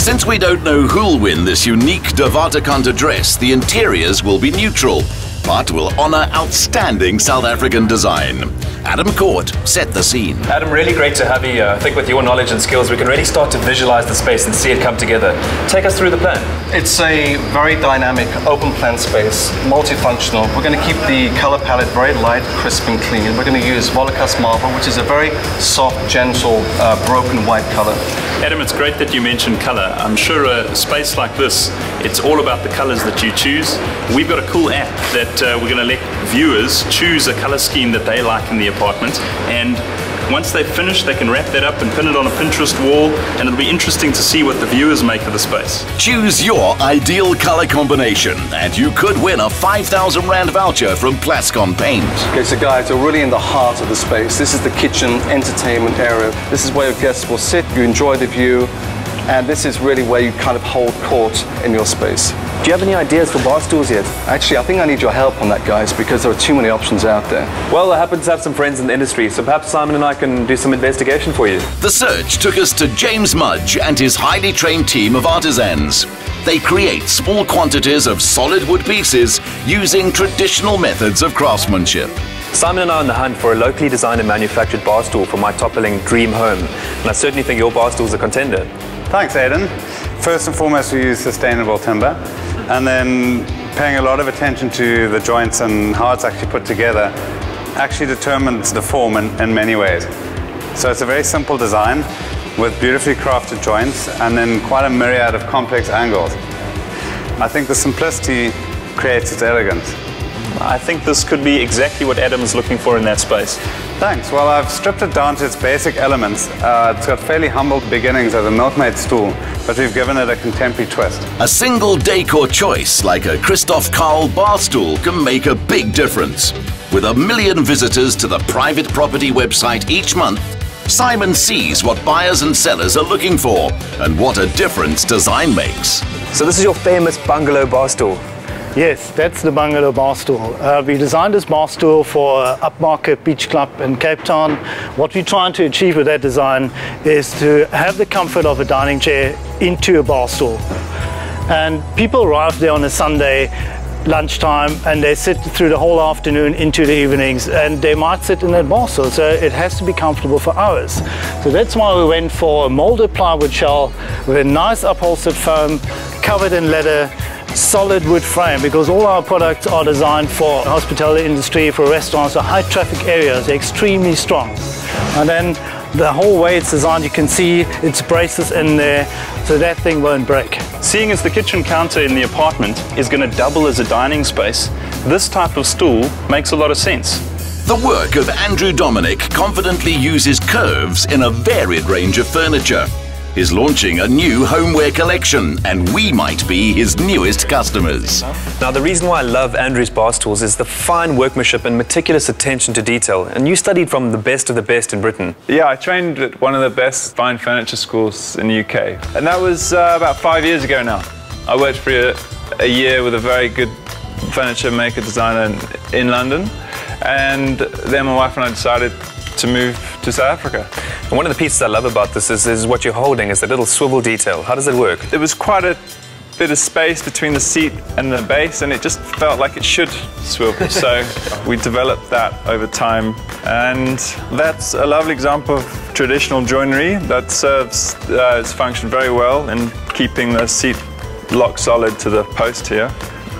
Since we don't know who'll win this unique de Waterkant dress, the interiors will be neutral, but will honour outstanding South African design. Adam Court set the scene. Adam, really great to have you here. I think with your knowledge and skills, we can really start to visualize the space and see it come together. Take us through the plan. It's a very dynamic, open plan space, multifunctional. We're going to keep the color palette very light, crisp and clean. We're going to use Volocast marble, which is a very soft, gentle, broken white color. Adam, it's great that you mentioned color. I'm sure a space like this, it's all about the colors that you choose. We've got a cool app that we're going to let viewers choose a color scheme that they like in the apartment, and once they've finished, they can wrap that up and pin it on a Pinterest wall, and it'll be interesting to see what the viewers make of the space. Choose your ideal color combination, and you could win a 5,000 Rand voucher from Plascon Paint. Okay, so guys, we're really in the heart of the space. This is the kitchen entertainment area. This is where your guests will sit, you enjoy the view, and this is really where you kind of hold court in your space. Do you have any ideas for bar stools yet? Actually, I think I need your help on that, guys, because there are too many options out there. Well, I happen to have some friends in the industry, so perhaps Simon and I can do some investigation for you. The search took us to James Mudge and his highly trained team of artisans. They create small quantities of solid wood pieces using traditional methods of craftsmanship. Simon and I are on the hunt for a locally designed and manufactured bar stool for my top-billing dream home, and I certainly think your bar stool is a contender. Thanks, Aidan. First and foremost, we use sustainable timber, and then paying a lot of attention to the joints and how it's actually put together actually determines the form in many ways. So it's a very simple design with beautifully crafted joints and then quite a myriad of complex angles. I think the simplicity creates its elegance. I think this could be exactly what Adam is looking for in that space. Thanks. Well, I've stripped it down to its basic elements. It's got fairly humble beginnings as a milkmaid stool, but we've given it a contemporary twist. A single decor choice like a Christoph Karl bar stool can make a big difference. With 1 million visitors to the private property website each month, Simon sees what buyers and sellers are looking for and what a difference design makes. So this is your famous bungalow bar stool? Yes, that's the bungalow bar stool. We designed this bar stool for upmarket beach club in Cape Town. What we're trying to achieve with that design is to have the comfort of a dining chair into a bar stool. And people arrive there on a Sunday lunchtime and they sit through the whole afternoon into the evenings, and they might sit in that bar stool, so it has to be comfortable for hours. So that's why we went for a molded plywood shell with a nice upholstered foam covered in leather, solid wood frame, because all our products are designed for hospitality industry, for restaurants, for high traffic areas. They're extremely strong. And then the whole way it's designed, you can see its braces in there, so that thing won't break. Seeing as the kitchen counter in the apartment is going to double as a dining space, this type of stool makes a lot of sense. The work of Andrew Dominic confidently uses curves in a varied range of furniture. Is launching a new homeware collection, and we might be his newest customers. Now, the reason why I love Andrew's bar stools is the fine workmanship and meticulous attention to detail. And you studied from the best of the best in Britain. Yeah, I trained at one of the best fine furniture schools in the UK. And that was about 5 years ago now. I worked for a year with a very good furniture maker designer in London. And then my wife and I decided to move to South Africa. And one of the pieces I love about this is what you're holding is the little swivel detail. How does it work? There was quite a bit of space between the seat and the base, and it just felt like it should swivel. So we developed that over time, and that's a lovely example of traditional joinery that serves its function very well in keeping the seat lock solid to the post here.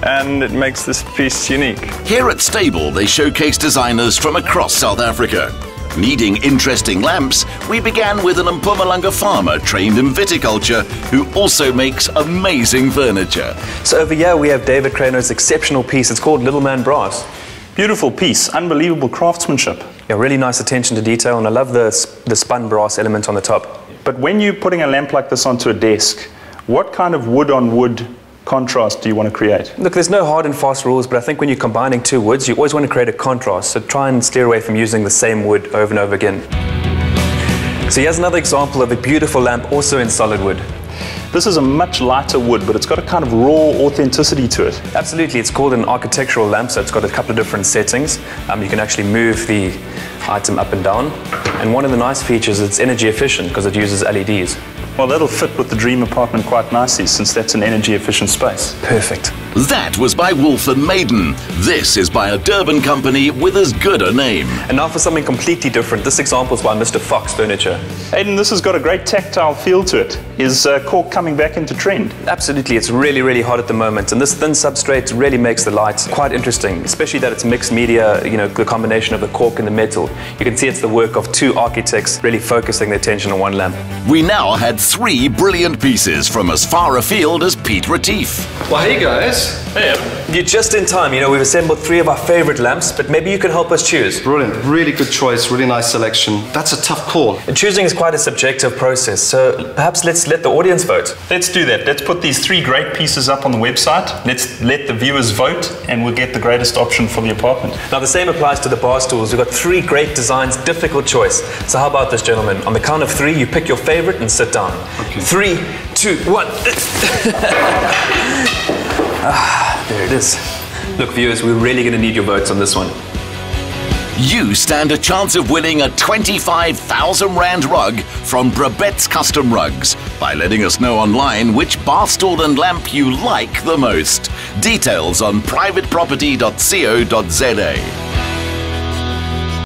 And it makes this piece unique. Here at Stable, they showcase designers from across South Africa. Needing interesting lamps, we began with an Mpumalanga farmer trained in viticulture who also makes amazing furniture. So over here we have David Craner's exceptional piece. It's called Little Man Brass. Beautiful piece, unbelievable craftsmanship. Yeah, really nice attention to detail, and I love the spun brass element on the top. But when you're putting a lamp like this onto a desk, what kind of wood-on-wood contrast do you want to create? Look, there's no hard and fast rules, but I think when you're combining two woods, you always want to create a contrast, so try and steer away from using the same wood over and over again. So here's another example of a beautiful lamp also in solid wood. This is a much lighter wood, but it's got a kind of raw authenticity to it. Absolutely, it's called an architectural lamp, so it's got a couple of different settings. You can actually move the item up and down, and one of the nice features is it's energy efficient because it uses LEDs. Well, that'll fit with the dream apartment quite nicely, since that's an energy efficient space. Perfect. That was by Wolf and Maiden. This is by a Durban company with as good a name. And now for something completely different. This example is by Mr. Fox Furniture. Aidan, this has got a great tactile feel to it. Is cork coming back into trend? Absolutely, it's really, really hot at the moment, and this thin substrate really makes the light quite interesting, especially that it's mixed media, you know, the combination of the cork and the metal. You can see it's the work of two architects really focusing their attention on one lamp. We now had 3 brilliant pieces from as far afield as Piet Retief. Well, hey guys. Hey, Adam. You're just in time, you know, we've assembled 3 of our favorite lamps, but maybe you can help us choose. Brilliant, really good choice, really nice selection. That's a tough call. And choosing is quite a subjective process, so perhaps let's let the audience vote. Let's do that. Let's put these 3 great pieces up on the website. Let's let the viewers vote, and we'll get the greatest option for the apartment. Now the same applies to the bar stools. We've got 3 great designs, difficult choice. So how about this, gentlemen? On the count of 3, you pick your favorite and sit down. Okay. 3, 2, 1. There it is. Look, viewers, we're really going to need your votes on this one. You stand a chance of winning a 25,000 Rand rug from Brabet's Custom Rugs by letting us know online which bar stool and lamp you like the most. Details on privateproperty.co.za.